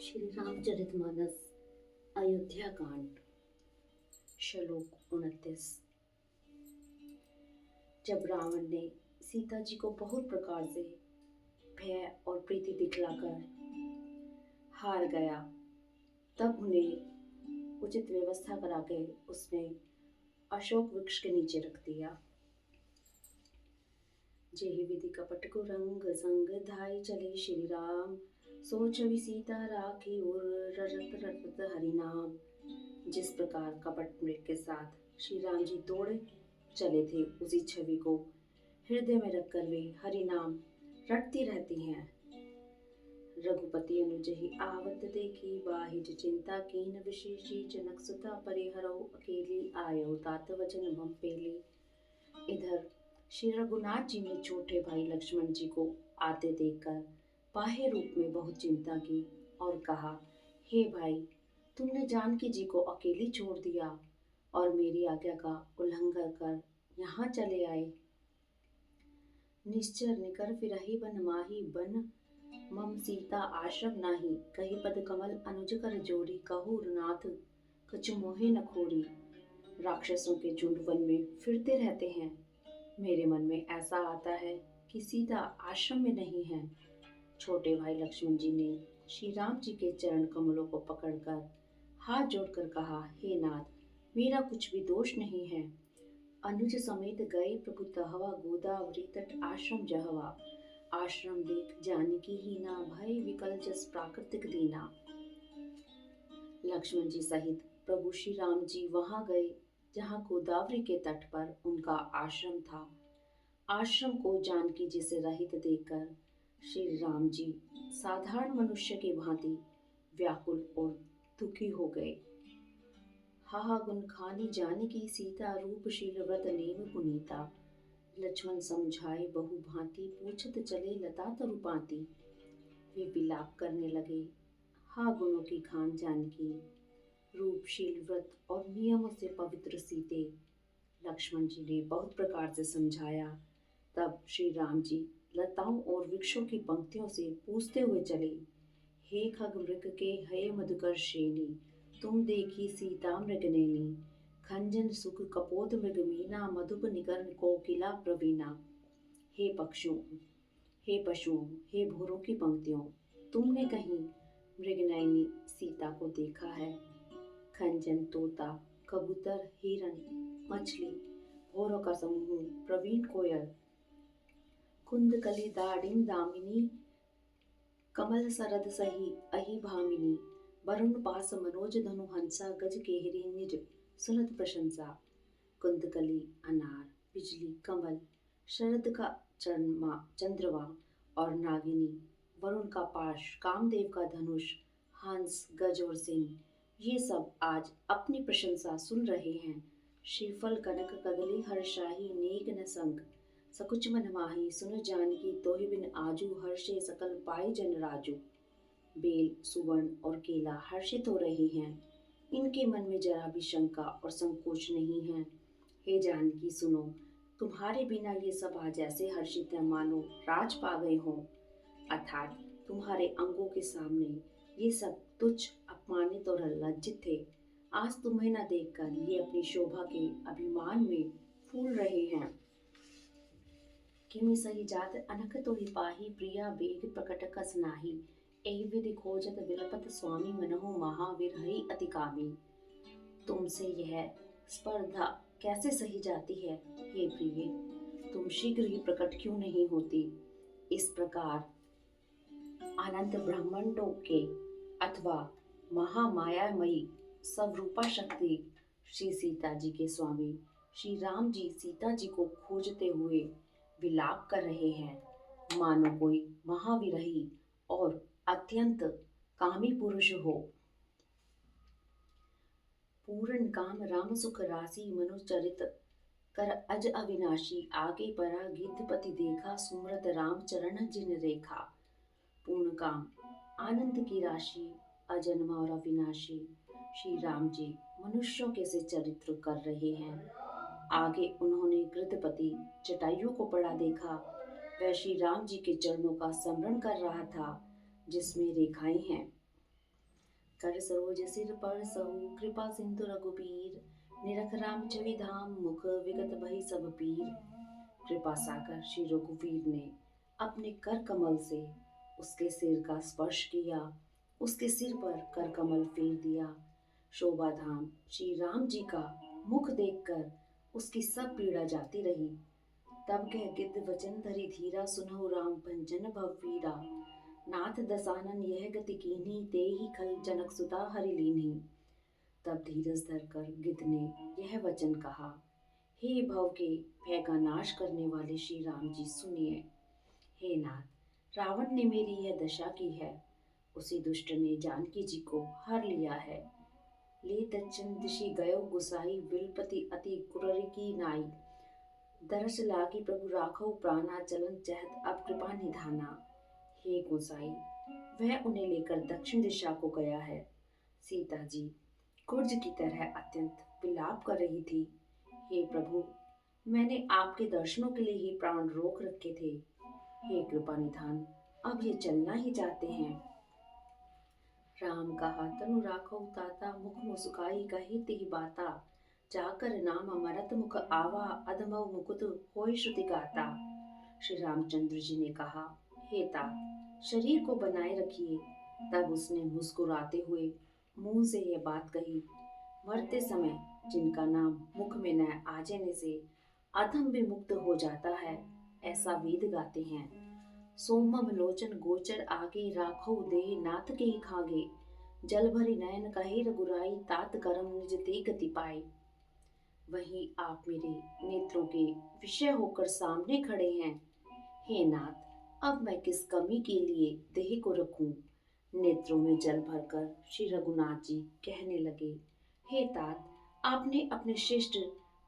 श्री रामचरितमानस अयोध्या कांड। श्लोक 29। जब रावण ने सीता जी को बहुत प्रकार से भय और प्रीति दिखलाकर हार गया, तब उन्हें उचित व्यवस्था करा के उसने अशोक वृक्ष के नीचे रख दिया। जेहि विधि कपट को रंग संग धाई चले श्री राम, सोच भी सीता राखी और रटत रटत हरि नाम। जिस प्रकार कपट मृग के साथ श्री राम जी दौड़े चले थे, उसी छवि को हृदय में रखकर वे हरि नाम रटती रहती हैं। रघुपति अनुजहि आवत देखी, बाहिज चिंता कीन विशेषी। जनक सुता परिहरौ अकेली, आयो तात वचन मम पेली। इधर श्री रघुनाथ जी ने छोटे भाई लक्ष्मण जी को आते देखकर बाह्य रूप में बहुत चिंता की और कहा, हे भाई, तुमने जानकी जी को अकेली छोड़ दिया और मेरी आज्ञा का उल्लंघन कर यहाँ चले आए। निश्चर निकर फिरहि बन माही, बन मम सीता आश्रम नाही। कही पद कमल अनुज कर जोड़ी, कहूँ नाथ कछु मोहे न खोरी। राक्षसों के झुंड वन में फिरते रहते हैं, मेरे मन में ऐसा आता है कि सीता आश्रम में नहीं है। छोटे भाई लक्ष्मण जी ने श्री राम जी के चरण कमलों को पकड़कर हाथ जोड़कर कहा, हे नाथ, मेरा कुछ भी दोष नहीं है। अनुज समेत गए प्रभु तहवा, गोदावरी तट आश्रम जहवा। आश्रम देख जानकी ही ना, भय विकल जस प्राकृतिक दीना। लक्ष्मण जी सहित प्रभु श्री राम जी वहां गए जहाँ गोदावरी के तट पर उनका आश्रम था। आश्रम को जानकी जी से रहित देखकर श्री राम जी साधारण मनुष्य की भांति व्याकुल और दुखी हो गए। हा गुण खानी जानकी सीता, रूपशील व्रत नेम पुनीता। लक्ष्मण समझाए बहु भांति, पूछत चले लता तरुपाती। वे विलाप करने लगे, हा गुणों की खान जानकी, रूपशील व्रत और नियमों से पवित्र सीते। लक्ष्मण जी ने बहुत प्रकार से समझाया। तब श्री राम जी लताओं और वृक्षों की पंक्तियों से पूछते हुए चले, हे खग मृग के हे मधुकर श्रेणी, तुम देखी सीता मृगनैनी। खंजन सुख कपोत मृग मीना, मधुप निकरण कोकिला प्रवीणा। हे पशुओं, हे भोरों की पंक्तियों, तुमने कहीं मृगनयनी सीता को देखा है? खंजन तोता, कबूतर, हिरन, मछली, भौरों का समूह, प्रवीण कोयल, कुंदकली दाड़िम दामिनी, कमल सरद सही अहि भामिनी। वरुण पास मनोज धनु हंसा, गज केहरी निज सुनत प्रशंसा। कुंदकली अनार, बिजली, कमल, शरद का चंद्रमा और नागिनी, वरुण का पाश, कामदेव का धनुष, हंस, गज और सिंह, ये सब आज अपनी प्रशंसा सुन रहे हैं। श्रीफल कनक कदली हर्षाही, नेक न संग सकुच मन माही। सुन जानकी तोहि बिन आजू, हर्षे सकल पाई जन राजू। बेल, सुवर्ण और केला हर्षित हो रहे हैं, इनके मन में जरा भी शंका और संकोच नहीं है। हे जानकी सुनो, तुम्हारे बिना ये सब आज ऐसे हर्षित है मानो राज पा गए हो। अर्थात तुम्हारे अंगों के सामने ये सब तुच्छ, अपमानित और लज्जित थे। आज तुम्हें न देखकर ये अपनी शोभा के अभिमान में फूल रहे हैं। किमि सही जात अनख तो ही पाही, प्रिया बेग प्रकट कस नाही। एहि विधि खोजत विलपत स्वामी, मनहु महाविरहि अति कामी। तुमसे यह स्पर्धा कैसे सही जाती है? हे प्रिय, तुम शीघ्र ही प्रकट क्यों नहीं होती? इस प्रकार अनंत ब्रह्मांडों के अथवा महामायामयी स्वरूपा शक्ति श्री सीता जी के स्वामी श्री राम जी सीता जी को खोजते हुए विलाप कर रहे हैं, मानो कोई महाविरही और अत्यंत कामी पुरुष हो। पूर्ण काम राम सुख राशि, मनुचरित कर अज अविनाशी। आगे परा गीतपति देखा, सुमरत राम चरण जिन रेखा। पूर्ण काम, आनंद की राशि, अजन्मा और अविनाशी श्री राम जी मनुष्यों के से चरित्र कर रहे हैं। आगे उन्होंने गृधपति जटायु को पड़ा देखा, वह श्री राम जी के चरणों का स्मरण कर रहा था, जिसमें रेखाएं हैं। कर सरोज सिर पर सहु कृपा सिंधु रघुबीर। निरख राम छवि धाम मुख विगत भई सब पीर। कृपा सागर श्री रघुवीर ने अपने कर कमल से उसके सिर का स्पर्श किया, उसके सिर पर कर कमल फेर दिया। शोभा धाम श्री राम जी का मुख देखकर उसकी सब पीड़ा जाती रही। तब कह गिद्ध वचन धरी धीरा, सुनहु राम भंजन भव वीरा। नाथ दसानन यह गति कीन्ही, तेहि खल जनक सुता हरि लीन्ही। तब धीरज धरकर गिद्ध ने यह वचन कहा, हे भव के भय का नाश करने वाले श्री राम जी सुनिए। हे नाथ, रावण ने मेरी यह दशा की है, उसी दुष्ट ने जानकी जी को हर लिया है। ले दक्षिण दिशि गयो गुसाई, विलपति अति कुररि की नाई। दरस लागी प्रभु राखो प्राणा, चलन चहत अब कृपा निधाना। हे गोसाई, वह उन्हें लेकर दक्षिण दिशा को गया है। सीता जी कुर्ज की तरह अत्यंत विलाप कर रही थी। हे प्रभु, मैंने आपके दर्शनों के लिए ही प्राण रोक रखे थे। हे कृपा निधान, अब ये चलना ही चाहते हैं। राम कहा तनु राखो ताता, मुख मुस्काई कही तिहि बाता। जाकर नाम अमरत मुख आवा, अधमव मुकुट होय श्रुति गाता। श्री रामचंद्र जी ने कहा, हे तात, शरीर को बनाए रखिए। तब उसने मुस्कुराते हुए मुंह से यह बात कही, मरते समय जिनका नाम मुख में न आ जाने से अधम भी मुक्त हो जाता है, ऐसा वेद गाते हैं। सोमम लोचन गोचर आगे, राखो देह नाथ के ही खागे। जल भरी नयन कहे रघुराई, तात करम निज ते गति पाए। वहीं आप मेरे नेत्रों के विषय होकर सामने खड़े हैं। हे नाथ, अब मैं किस कमी के लिए देह को रखूं। नेत्रों में जल भरकर श्री रघुनाथ जी कहने लगे, हे तात, आपने अपने श्रेष्ठ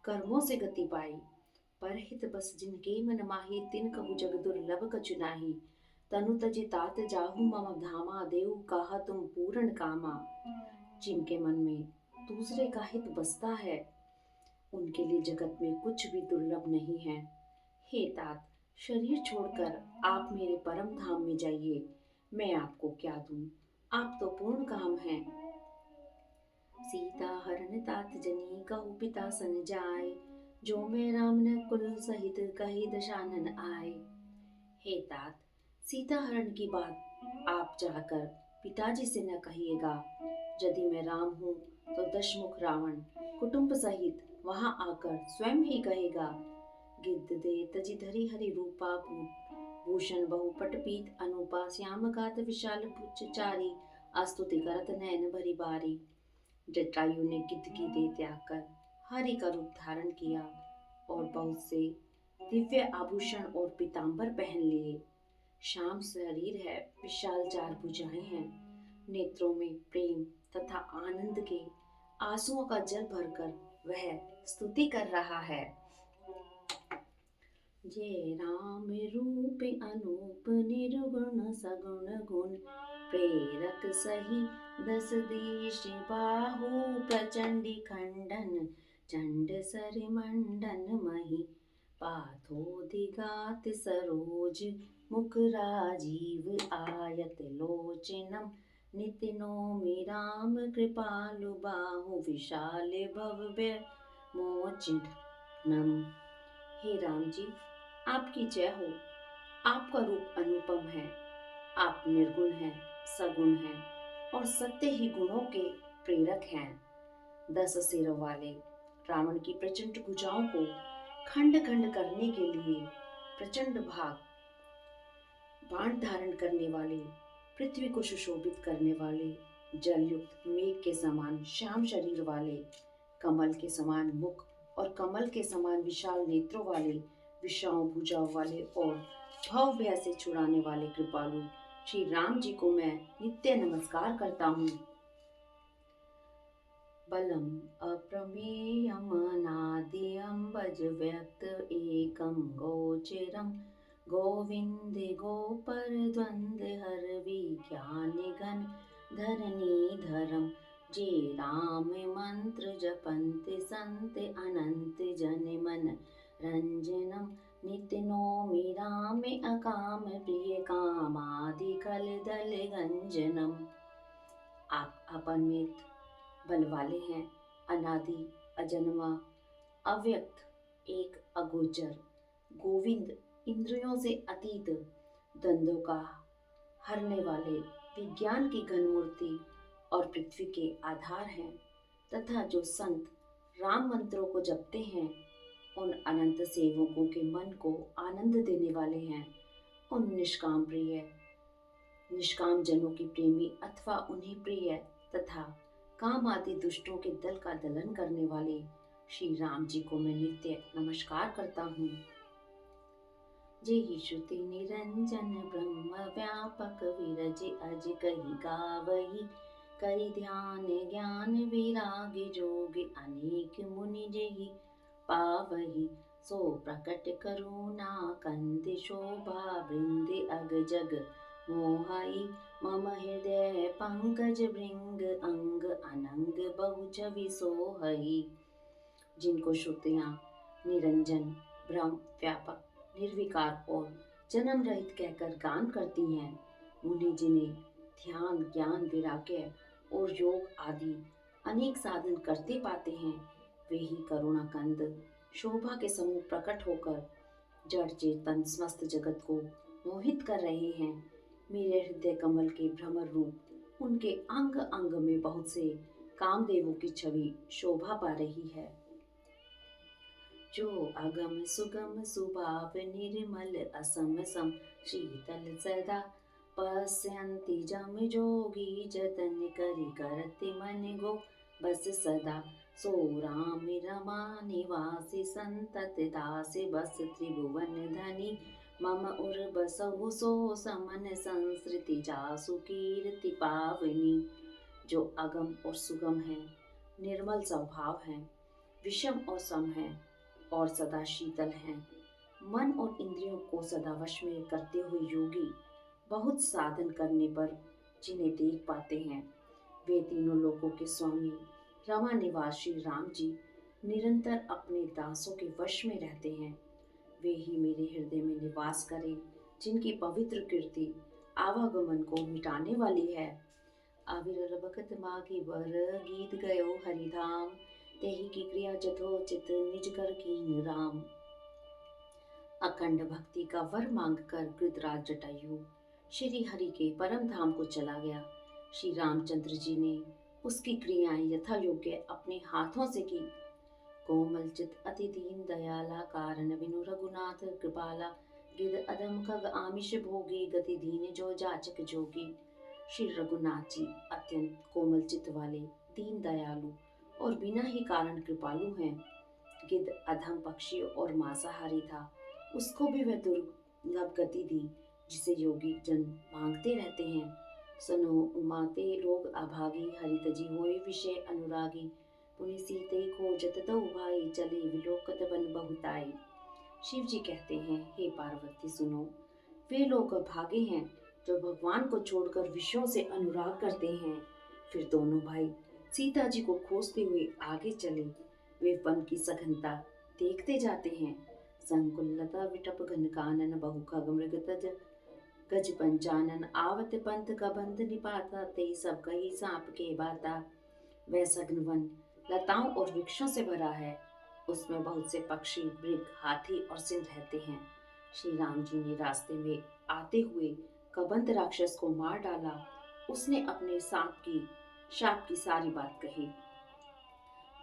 कर्मों से गति पाई। परहित बस जिनके मन माही, तिन कहु जग दुर्लभ कछु नाही। तनु तजि तात जाहु मम धामा, देहु कहा तुम पूर्ण कामा। जिनके मन में दूसरे का हित बसता है, उनके लिए जगत में कुछ भी दुर्लभ नहीं है। हे तात, शरीर छोड़कर आप मेरे परम धाम में जाइए। मैं आपको क्या दूं, आप तो पूर्ण काम हैं। सीता हरण तात जनी, कहु पिता सन जाय। जो मैं राम न कुल सहित, कही दशानन आए। हे तात, सीता हरण की बात आप जाकर पिताजी से न कहिएगा। यदि मैं राम हूँ तो दशमुख रावण कुटुंब सहित वहां आकर स्वयं ही कहेगा, गिद्ध दे तजि धरी हरि रूपा, भूषण बहु पटपीत अनुपा। श्याम गात विशाल पुच्छ चारी, अस्तुति करत नयन भरी बारी। जटायु ने गिद्ध की देह त्याग कर हरि का रूप धारण किया और बहुत से दिव्य आभूषण और पीतांबर पहन लिए। श्याम शरीर है, विशाल चार भुजाएं हैं। नेत्रों में प्रेम तथा आनंद के आंसुओं का जल भरकर वह स्तुति कर रहा है। जय राम रूप अनूप, निर्गुण सगुण गुण। प्रेरक सही दस दिश बाहु, प्रचंडी खंडन चंड सर मंडन मही। पाथोदिगात सरोज, मुख राजीव आयत लोचनम। नित्य नौमि राम कृपालु बाहु, विशाल भव्य मोचनम। हे राम जी, आपकी जय हो। आपका रूप अनुपम है। आप निर्गुण हैं, सगुण हैं और सत्य ही गुणों के प्रेरक हैं। 10 सिरों वाले रावण की प्रचंड भुजाओं को खंड खंड करने के लिए प्रचंड भाग, बाण धारण करने वाले, पृथ्वी को सुशोभित करने वाले, जलयुक्त मेघ के समान श्याम शरीर वाले, कमल के समान मुख और कमल के समान विशाल नेत्रों वाले, विशाल भुजाओं वाले और भव भय से छुड़ाने वाले कृपालु श्री राम जी को मैं नित्य नमस्कार करता हूँ। बलम अप्रमेयम अनाद्यं, भज व्यक्त एकम गोचरम। गोविंद गोपर द्वंद्व हर, विज्ञान गण धरनी धरम। जे राम मंत्र जपंत संत, अनंत जन मन रंजनम। नित्य नौमि राम अकाम, प्रिय कामादि कल दल गंजनम। आप अपरिमित बल वाले हैं, अनादि, अजन्मा, अव्यक्त, एक अगोचर, गोविंद, इंद्रियों से अतीत, द्वंद्वों का हरने वाले, विज्ञान की घन मूर्ति और पृथ्वी के आधार हैं, तथा जो संत राम मंत्रों को जपते हैं, उन अनंत सेवकों के मन को आनंद देने वाले हैं, उन निष्काम जनों की प्रेमी अथवा उन्हें प्रिय तथा काम आदि दुष्टों के दल का दलन करने वाले श्री राम जी को मैं नित्य नमस्कार करता हूँ। जेहि श्रुति निरंजन ब्रह्म व्यापक विरज अज कही गावही, करि ध्यान ज्ञान विराग जोग अनेक मुनि जेहि पावही, सो प्रकट करुणा कंद शोभा वृंद अग जग मोहाई, मम हृदय पंकज भृंग अंग अनंग बहु छवि सोहई। जिनको श्रुतियाँ निरंजन ब्रह्म व्यापक निर्विकार और जन्म रहित कहकर गान करती हैं, उन्हें जिन्हें ध्यान ज्ञान वैराग्य और योग आदि अनेक साधन करते पाते हैं, वे ही करुणा कंद शोभा के समूह प्रकट होकर जड़ चेतन समस्त जगत को मोहित कर रहे हैं। मेरे हृदय कमल के भ्रमर रूप उनके अंग अंग में बहुत से कामदेवों की छवि शोभा पा रही है। जो अगम सुगम सुभाव निर्मल असम सम शीतल सदा, पश्यन्ति जम जोगी जतन करि करति मन गो बस सदा, सो राम रमा निवासी संतत दास बस त्रिभुवन धनी, मम उर बसहु सो समन संसृति जासु कीर्ति पावनी। जो अगम और सुगम है, निर्मल स्वभाव है, विषम और सम है और सदा शीतल हैं, मन और इंद्रियों को सदा वश में करते हुए योगी बहुत साधन करने पर जिन्हें देख पाते हैं, वे तीनों लोकों के स्वामी रमा निवासी राम जी निरंतर अपने दासों के वश में रहते हैं। वे ही मेरे हृदय में निवास करें, जिनकी पवित्र कीर्ति आवागमन को मिटाने वाली है। अविरल भगत मागी वर गीत गयो हरिधाम, तेहि की क्रिया जथोचित निज कर कीन राम। अखंड भक्ति का वर मांगकर गृतराज जटायु श्री हरि के परम धाम को चला गया। श्री रामचंद्र जी ने उसकी क्रियाएं यथा योग्य अपने हाथों से की। कोमल चित अति दीन दयाला कारण बिनु रघुनाथ कृपाला, गिद अधम खग आमिष भोगी गति दीन जो जाचक जोगी। श्री रघुनाथ जी अत्यंत कोमल चित्त वाले, दीन दयालु और बिना ही कारण कृपालु हैं। गिद्ध अधम पक्षी और मांसाहारी था, उसको भी वह दुर्लभ गति दी जिसे योगी जन मांगते रहते हैं। सनो उमाते रोग अभागी, हरित जी होए विषय अनुरागी, पुनि सीते खोजत दो भाई, चले विलोकत बन बहुताई। शिव जी कहते हैं, हे पार्वती सुनो, वे लोग भागे हैं जो भगवान को छोड़कर विषयों से अनुराग करते हैं। फिर दोनों भाई सीता जी को खोजते हुए आगे चले। वे वन की सघनता देखते जाते हैं। संकुलता विटप घन कानन, बहु खग मृग तज गज पंचानन, आवत पंथ का बंध निपाता, ते सब कही सांप के बाता। वह सघन वन लताओं और वृक्षों से भरा है, उसमें बहुत से पक्षी मृग हाथी और सिंह रहते हैं। श्री राम जी ने रास्ते में आते हुए कबंध राक्षस को मार डाला। उसने अपने शाप की सारी बात कही।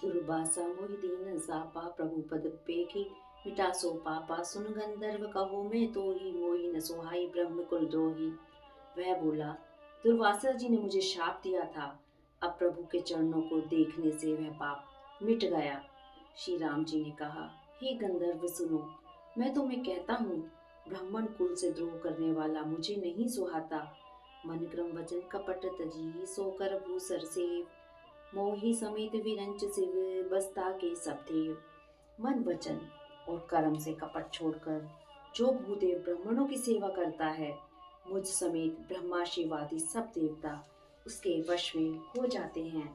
दुर्वासा मोहि दीन सापा, प्रभु पद पेखी मिटा सो पापा, सुन गंधर्व कहो मैं तो ही, मोहि न सोहाई ब्रह्म कुल द्रोही। वह बोला, दुर्वासा जी ने मुझे शाप दिया था, अब प्रभु के चरणों को देखने से वह पाप मिट गया। श्री राम जी ने कहा, हे गंधर्व सुनो, मैं तुम्हें कहता हूँ, ब्राह्मण कुल से द्रोह करने वाला मुझे नहीं सुहाता। मन क्रम वचन कपट तजी, सोकर भूसर सेव, मोहि समेत विरंच शिव, बस्ता के सब देव। मन वचन और कर्म से कपट छोड़कर जो भूदेव ब्राह्मणों की सेवा करता है, मुझ समेत ब्रह्मा शिवादि सब देवता उसके वश में हो जाते हैं।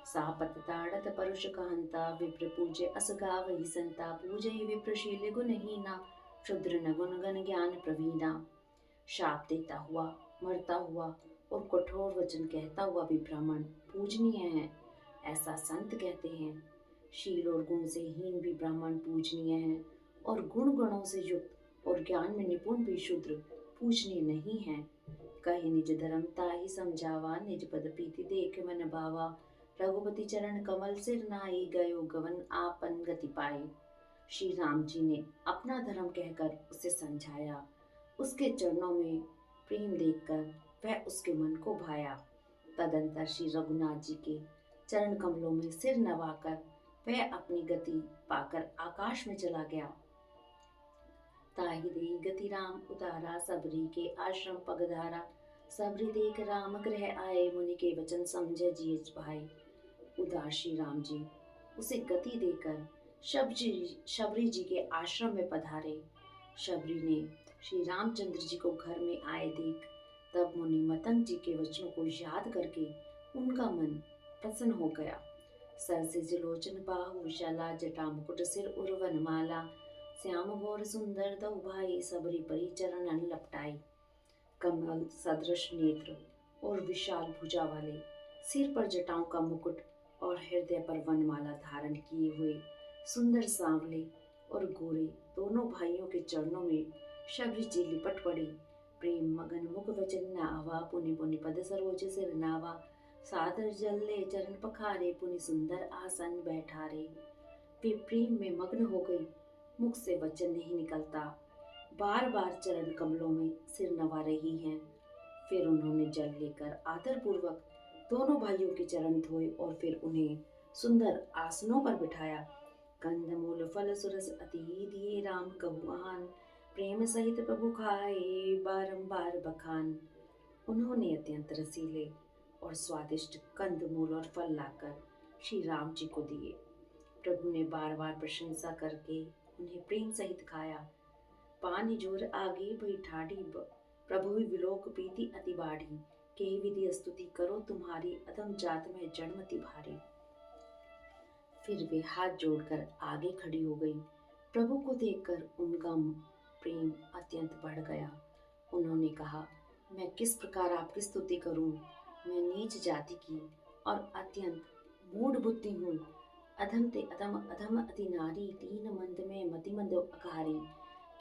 सापत ताड़त परुष कहंता, विप्र पूजे असगा वही संता, पूजे विप्रशील गुणहीना, क्षुद्र न गुण गण ज्ञान प्रवीणा। शाप देता हुआ, मरता हुआ और कठोर वचन कहता हुआ भी ब्राह्मण पूजनीय है, ऐसा संत कहते हैं। शील और गुण से हीन भी ब्राह्मण पूजनीय है, और गुण गणों से युक्त और ज्ञान में निपुण भी शूद्र पूजनीय नहीं है। कहे निज धर्म ताहि समझावा, निज पद प्रीति देख मन भावा। रघुपति चरण कमल सिर नाई, गयो गवन आपन गति पाए। श्री राम जी ने अपना धर्म कहकर उसे समझाया। उसके चरणों में प्रेम देखकर वह उसके मन को भाया। तदंतर श्री रघुनाथ जी के चरण कमलों में सिर नवाकर वह अपनी गति पाकर आकाश में चला गया। ताहि देहि गति राम उतारा, सबरी के आश्रम पगधारा। सबरी देख राम गृह आए, मुनि के वचन समझे जिय भाई। उदार श्री राम जी उसे गति देकर शबरी जी के आश्रम में पधारे। शबरी ने श्री रामचंद्र जी को घर में आए देख तब मुनि मतंग जी के वचनों को याद करके उनका मन प्रसन्न हो गया। सर से जलोचन बाहु विशाला, जटा मुकुट सिर उर वनमाला। श्याम गौर सुंदर दो भाई, सबरी परी चरणन लपटाई। कमल सदृश नेत्र और विशाल भुजा वाले, सिर पर जटाओं का मुकुट और हृदय पर वनमाला धारण किए हुए सुंदर सांवले और गोरे दोनों भाइयों के चरणों में शबरी जी लिपट पड़ी। प्रेम मगन मुख वचन नावा, पुनि पुनि पद सरोज सिर नावा। सादर जल ले चरण पखारे, पुनि सुंदर आसन बैठारे। वे प्रेम में मग्न हो गई, मुख से वचन नहीं निकलता, बार बार चरण कमलों में सिर नवा रही हैं। फिर उन्होंने जल लेकर आदरपूर्वक दोनों भाइयों के चरण धोए और फिर उन्हें सुंदर आसनों पर बिठाया। कंद मूल फल सुरस अति दिए, राम कहु आन। प्रेम सहित प्रभु खाए, बारंबार बखान। उन्होंने अत्यंत रसीले और स्वादिष्ट कंद मूल और फल लाकर श्री राम जी को दिए। प्रभु ने बार बार प्रशंसा करके उन्हें प्रेम सहित खाया। पानी जोर आगे भई ठाढ़ी, प्रभु विलोक प्रीति अति बाढ़ी। के विधि स्तुति करो तुम्हारी, अधम जात में जन्मति भारी। फिर वे हाथ जोड़कर आगे खड़ी हो गई। प्रभु को देखकर उनका प्रेम अत्यंत बढ़ गया। उन्होंने कहा, मैं किस प्रकार आपकी स्तुति करूं? मैं नीच जाति की और अत्यंत मूढ़ बुद्धि हूँ। अधम ते अधम अधम अति नारी, तीन मंद में मति मंद अकारी।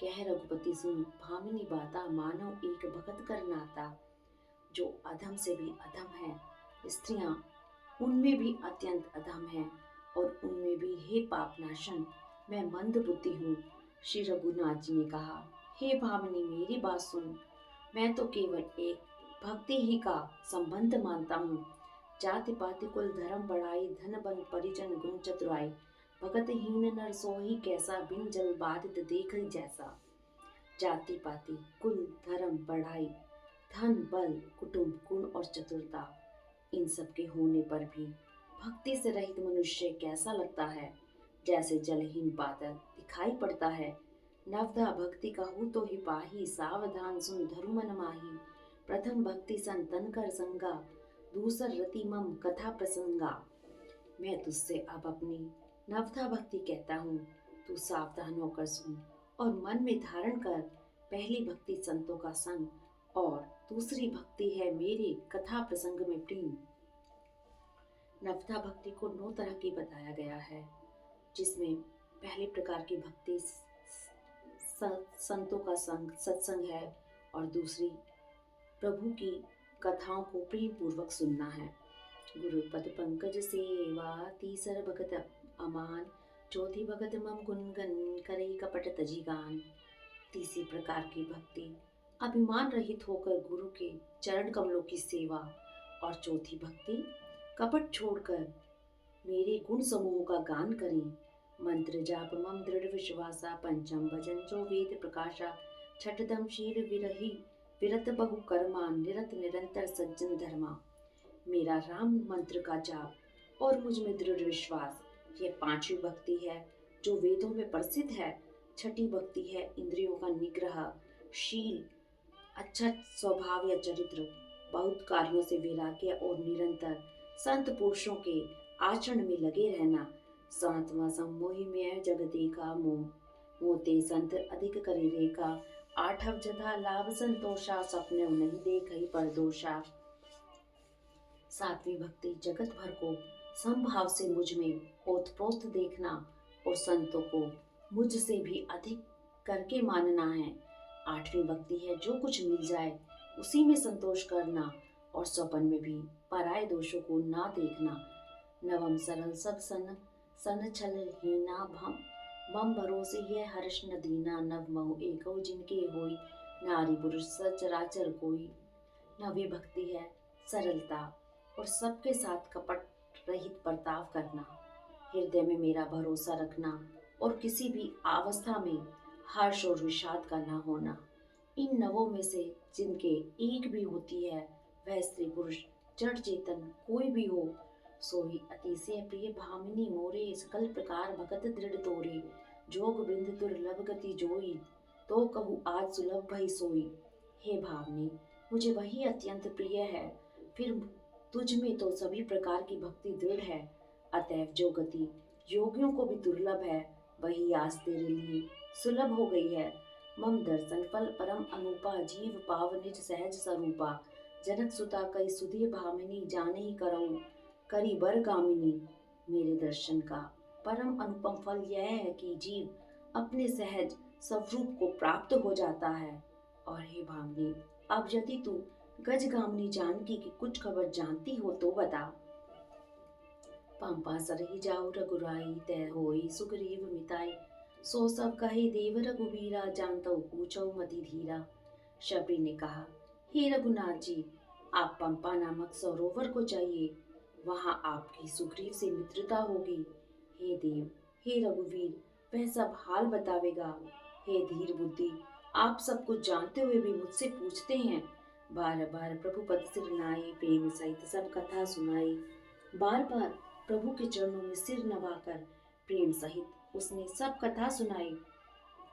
कह रघुपति सुन भामिनी बाता, मानव एक भगत कर नाता। जो अधम से भी अधम है, स्त्रियां उनमें भी अत्यंत अधम है, और उनमें भी हे पापनाशन मैं मंद बुद्धि हूँ। श्री रघुनाथ जी ने कहा, हे भामिनी मेरी बात सुन। मैं तो केवल एक भक्ति ही का संबंध मानता हूँ। जाति पाति कुल धर्म बढ़ाई, धन बन परिजन गुण चतुराई। भगत हीन नर सोही कैसा, बिन जल बाधित देख जैसा। जाति पाति कुल धर्म बढ़ाई, धन बल कुटुंब गुण और चतुरता, इन सब के होने पर भी भक्ति से रहित मनुष्य कैसा लगता है, जैसे जलहीन बादल दिखाई पड़ता है। नवधा भक्ति कहूँ तो ही पाही, सावधान सुन धरु मन माही। प्रथम भक्ति संतन कर संगा, दूसर रति मम कथा प्रसंगा। मैं तुझसे अब अपनी नवधा भक्ति कहता हूँ, तू सावधान होकर सुन और मन में धारण कर। पहली भक्ति संतों का संग और दूसरी भक्ति है मेरे कथा प्रसंग में प्रेम। नवधा भक्ति को 9 तरह की बताया गया है, जिसमें पहले प्रकार की भक्ति संतों का संग सत्संग है, और दूसरी प्रभु की कथाओं को प्रेम पूर्वक सुनना है। गुरुपद पंकज सेवा, तीसर भगत अमान। चौथी भगत मम गुनगन, करे कपट तजी गान। तीसरी प्रकार की भक्ति अभिमान रहित होकर गुरु के चरण कमलों की सेवा, और चौथी भक्ति कपट छोड़कर मेरे गुण समूहों का गान करें। मंत्र जाप मम दृढ़ विश्वासा, पंचम भजन जो वेद प्रकाशा। छठदम शील विरही विरत बहु कर्मा, निरत निरंतर सज्जन धर्मा। मेरा राम मंत्र का जाप और मुझ में दृढ़ विश्वास, यह 5वीं भक्ति है जो वेदों में प्रसिद्ध है। छठी भक्ति है इंद्रियों का निग्रह, शील, अच्छा स्वभाव या चरित्र, बहुत कार्यों से वैराग्य और निरंतर संत पुरुषों के आचरण में लगे रहना। 7वां सम्मोहि में जग देखा, मोते संत अधिक करे रेखा। 8 जथा लाभ संतोषा, सपने नहीं देख ही परदोषा। सातवीं भक्ति जगत भर को समभाव से मुझ में ओतप्रोत देखना और संतों को मुझसे भी अधिक करके मानना है। आठवीं भक्ति है जो कुछ मिल जाए उसी में संतोष करना और स्वपन में भी पराये दोषों को ना देखना। नवम सरल सब सन सन छल हीना भम मम भरोसे है हर्ष न दीना। नव महु एको जिनके होई नारी पुरुष सचराचर कोई। नवी भक्ति है सरलता और सबके साथ कपट रहित बर्ताव करना, हृदय में मेरा भरोसा रखना और किसी भी अवस्था में हर्ष और विषाद का न होना। इन नवों में से जिनके एक भी होती है वह स्त्री पुरुष जड़ चेतन कोई भी हो, सोई अतिशय प्रिय भामिनी मोरे। सकल प्रकार भगत दृढ़ तोरे जोग बिंद दुर्लभ गति जोई। तो कहूँ आज सुलभ भई सोई। हे भावनी, मुझे वही अत्यंत प्रिय है, फिर तुझ में तो सभी प्रकार की भक्ति दृढ़ है। अतएव जो गति योगियों को भी दुर्लभ है वही आज तेरे लिए सुलभ हो गई है। मम दर्शन फल परम अनुपा जीव पाव निज सहज स्वरूपा। जनक सुता कई सुधीर भामिनी जाने ही करऊं करी बर गामिनी। मेरे दर्शन का परम अनुपम फल यह है कि जीव अपने सहज स्वरूप को प्राप्त हो जाता है। और हे भामिनी, अब यदि तू गजगामिनी जानकी की कुछ खबर जानती हो तो बता। पंपा सरहि जाऊ रघुराई तय होई सुग्रीव मिताई। सो सब कहे देव रघुवीरा जानतो पूछो मति धीरा। शबरी ने कहा, हे रघुनाथ जी, आप पंपा नामक सरोवर को चाहिए, वहां आपकी सुग्रीव से मित्रता होगी। हे देव, हे रघुवीर, वह सब हाल बतावेगा। हे धीर बुद्धि, आप सब कुछ जानते हुए भी मुझसे पूछते हैं। बार बार प्रभु पद सिर नाई प्रेम सहित सब कथा सुनाई। बार बार प्रभु के चरणों में सिर नवाकर प्रेम सहित उसने सब कथा सुनाई।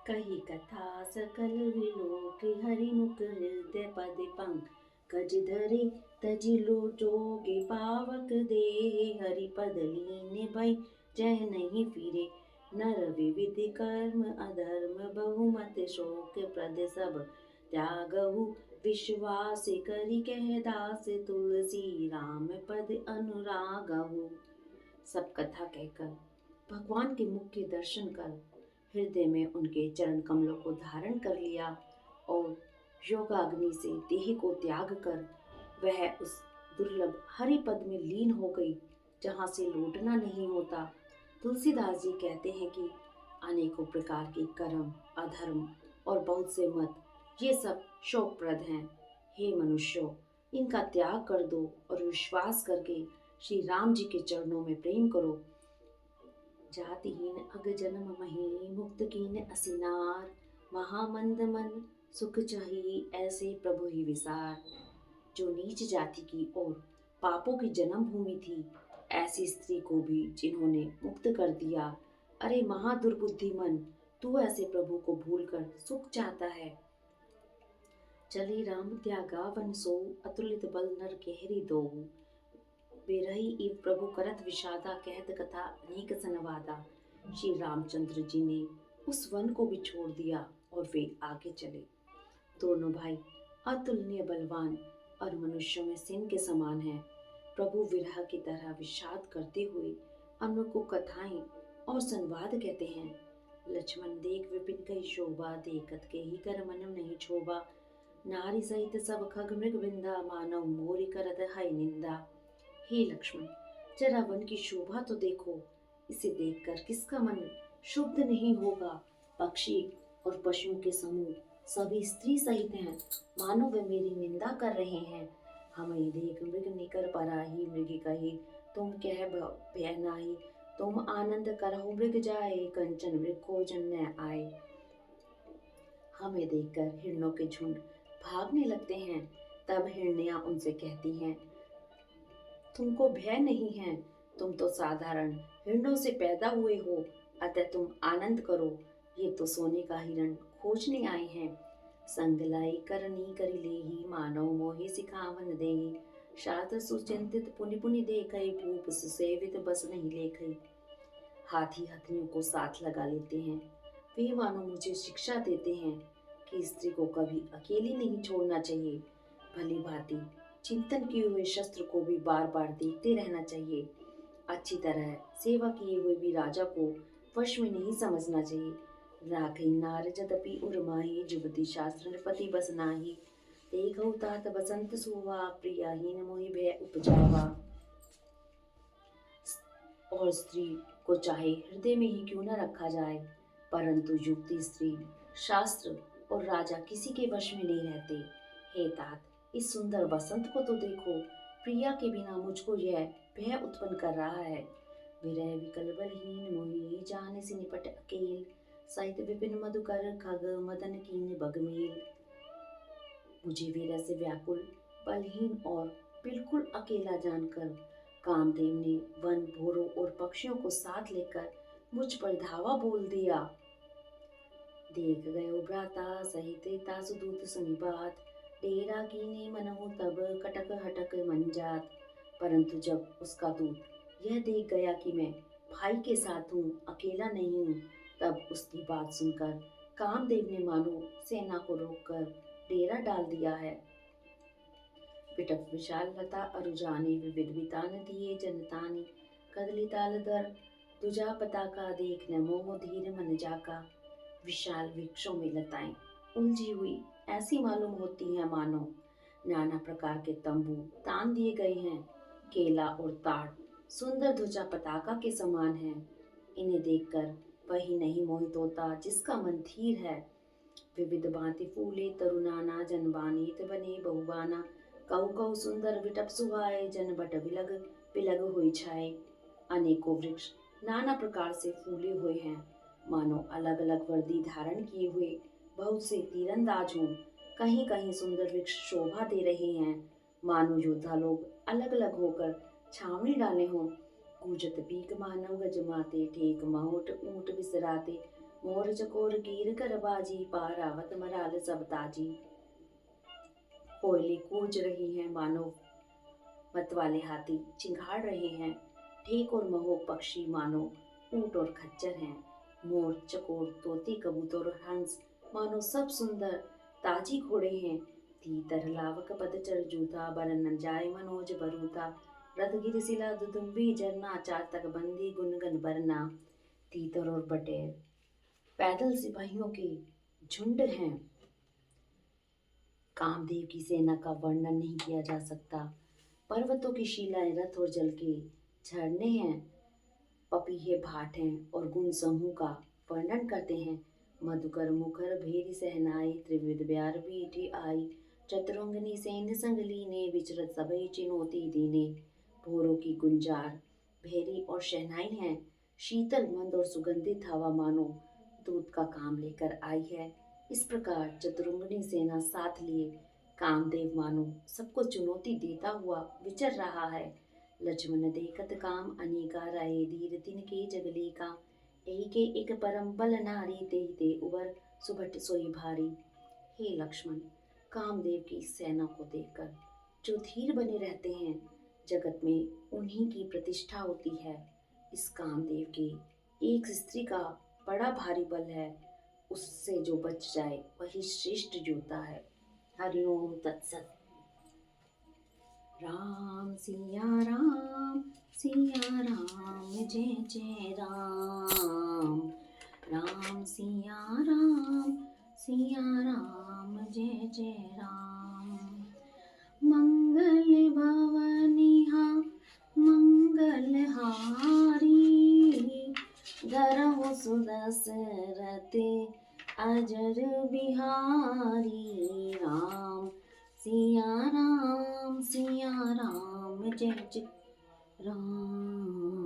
कही कथा सकल विलोक हरि मुख हृदय पद पंकज धरे तजि लोचोगे पावक दे। हरि पद लीन भई जह नहीं फिरे नर विविध कर्म अधर्म बहुमत शोक प्रद सब त्यागहु। विश्वास करि कह दास तुलसी राम पद अनुरागहु। सब कथा कहकर भगवान के मुख के दर्शन कर हृदय में उनके चरण कमलों को धारण कर लिया और योगाग्नि से देह को त्याग कर वह उस दुर्लभ हरि पद में लीन हो गई जहाँ से लौटना नहीं होता। तुलसीदास जी कहते हैं कि अनेकों प्रकार के कर्म अधर्म और बहुत से मत ये सब शोकप्रद हैं। हे मनुष्यों, इनका त्याग कर दो और विश्वास करके श्री राम जी के चरणों में प्रेम करो। जातिहीन अग जन्म मही मुक्त कीन असिनार। महामंद मन सुख चाही ऐसे प्रभु ही विसार। जो नीच जाति की और पापों की जन्म भूमि थी ऐसी स्त्री को भी जिन्होंने मुक्त कर दिया। अरे महादुर्बुद्धि मन, तू ऐसे प्रभु को भूलकर सुख चाहता है। चली राम त्यागा वन सो अतुलित बल नर केहरी दो। बेरही इव प्रभु करत विषादा कहत कथा अनेक सनवादा। श्री रामचंद्र जी ने उस वन को भी छोड़ दिया और वे आगे चले। दोनों भाई अतुलनीय बलवान और मनुष्यों में सिंह के समान हैं। प्रभु विरह की तरह विषाद करते हुए अनेकों कथाएं और संवाद कहते हैं। लक्ष्मण देख विपिन कही शोभा देखत के ही कर मन नहीं छोभा। नारी सहित सब खग मृग विंदा मानव मोरी करत है निंदा। हे लक्ष्मण, जरा वन की शोभा तो देखो, इसे देखकर किसका मन शुद्ध नहीं होगा। पक्षी और पशुओं के समूह सभी स्त्री सहित हैं, मानो वे मेरी निंदा कर रहे हैं। हमें देख मृग निकर पराही मृग कही तुम कह भय नाही। तुम आनंद करहो मृग जाए कंचन मृग को जन्य आए। हमें देखकर हिरणों के झुंड भागने लगते हैं। तब हिरनियां उनसे कहती हैं, तुमको भय नहीं है, तुम तो साधारण हिरणों से पैदा हुए हो, अतः तुम आनंद करो। ये तो सोने का हिरण खोजने आए हैं। संग लाई करनी करी लेही मानव मोहि सिखावन देही। शास्त्र सुचिंतित पुनि पुनि देखई भूप सुसेवित बस नहीं लेखई। हाथी हथनियों को साथ लगा लेते हैं। वे मानो मुझे शिक्षा देते हैं कि स्त्री को कभी अकेली नहीं छोड़ना चाहिए। भली भांति चिंतन किए हुए शस्त्र को भी बार बार देखते रहना चाहिए। अच्छी तरह सेवा किए हुए भी राजा को वश में नहीं समझना चाहिए। राखई नार जदपि उर्माही जुबती शास्त्र नृपति बस नाही। देखौ तात बसंत सुवा प्रियाहीन मोहि भय उपजावा। और स्त्री को चाहे हृदय में ही क्यों न रखा जाए, परंतु युवती स्त्री शास्त्र और राजा किसी के वश में नहीं रहते। हे तात, इस सुंदर बसंत को तो देखो, प्रिया के बिना मुझको यह भय उत्पन्न कर रहा है। विरह विकल बलहीन मोहि जाने से निपट अकेल। सहित विपिन मधुकर खग मदन कीन बगमेल। मुझे वीर से व्याकुल, बलहीन और बिल्कुल अकेला जानकर कामदेव ने वन भोरों और पक्षियों को साथ लेकर मुझ पर धावा बोल दिया। देख गयो भ्राता सहित तासु दूत सुनी बात। डेरा कीने मनहु तब कटक हटक मन जात। परंतु जब उसका दूत यह देख गया कि मैं भाई के साथ हूँ, अकेला नहीं हूँ, तब उसकी बात सुनकर कामदेव ने मानो सेना को रोककर डेरा डाल दिया है। पिटक विशाल लता अरुजानी विविध वितान दिए जनतानी। कदली ताल दर तुझा पताका देख न मोह धीर मन जाका। विशाल वृक्षों में लताएं उलझी हुई ऐसी मालूम होती हैं मानो नाना प्रकार के तंबू तान दिए गए हैं। केला और ताड़ सुंदर ध्वजा पताका के समान है। इन्हें देखकर वही नहीं मोहित होता जिसका मन धीर है। विविध भांति फूले तरुनाना जनबानीत बने बहुबाना। कऊ कऊ सुंदर विटप सुहाए जन बट विलग पिलग हुई छाए। अनेकों वृक्ष नाना प्रकार से फूले हुए हैं, मानो अलग अलग वर्दी धारण किए हुए बहुत से तीरंदाज हों। कहीं कहीं सुंदर वृक्ष शोभा दे रहे हैं, मानो योद्धा लोग अलग अलग होकर छावनी डाले हों। गूंजत पीक मानव गजमाते ठेक महोट ऊंट विसराते। मोर चकोर कीर करबाजी पारावत मराल सब ताजी। कोयले कूज रही हैं, मानो मतवाले हाथी चिंघाड़ रहे हैं। ठेक और महोक पक्षी मानो ऊंट और खच्चर हैं। मोर चकोर तोते कबूतर और हंस मानो सब सुंदर ताजी घोड़े हैं। तीतर लावक पदचर जूता बरन न जाय मनोज बरूता। रथगिर सिला दुदुम्बी झरना चातक बंदी गुनगन बरना। तीतर और बटेर पैदल सिपाहियों के झुंड हैं। कामदेव की सेना का वर्णन नहीं किया जा सकता। पर्वतों की शिलाएं रथ और जल के झरने हैं। पपीहे भाट हैं और गुण समूह का वर्णन करते हैं। मधुकर मुखर भेरी सहनाई त्रिविध ब्यार बीठी आई। चतुरंगनी सैन्य संग लीने विचरत सबई चिनोती दीने। भोरों की गुंजार भेरी और शहनाई हैं। शीतल मंद और सुगंधित हवा मानो दूत का काम लेकर आई है। इस प्रकार चतुरंगनी सेना साथ लिए कामदेव मानो सबको चुनौती देता हुआ विचर रहा है। लक्ष्मण देखत काम अनेका रहे धीर तिनके जगले का। के एक परम बल नारी तेहि ते उबर सुभट सोई भारी। हे लक्ष्मण, कामदेव की सेना को देखकर जो धीर बने रहते हैं, जगत में उन्हीं की प्रतिष्ठा होती है। इस कामदेव के एक स्त्री का बड़ा भारी बल है, उससे जो बच जाए वही श्रेष्ठ योद्धा है। हरिओम तत्सत। राम सिया राम जय जय राम। राम सिया राम जय जय राम। मंगल भवनिहा मंगल हारी। धरहु सुदशरथ अजर बिहारी। राम सिया राम जय जय राम।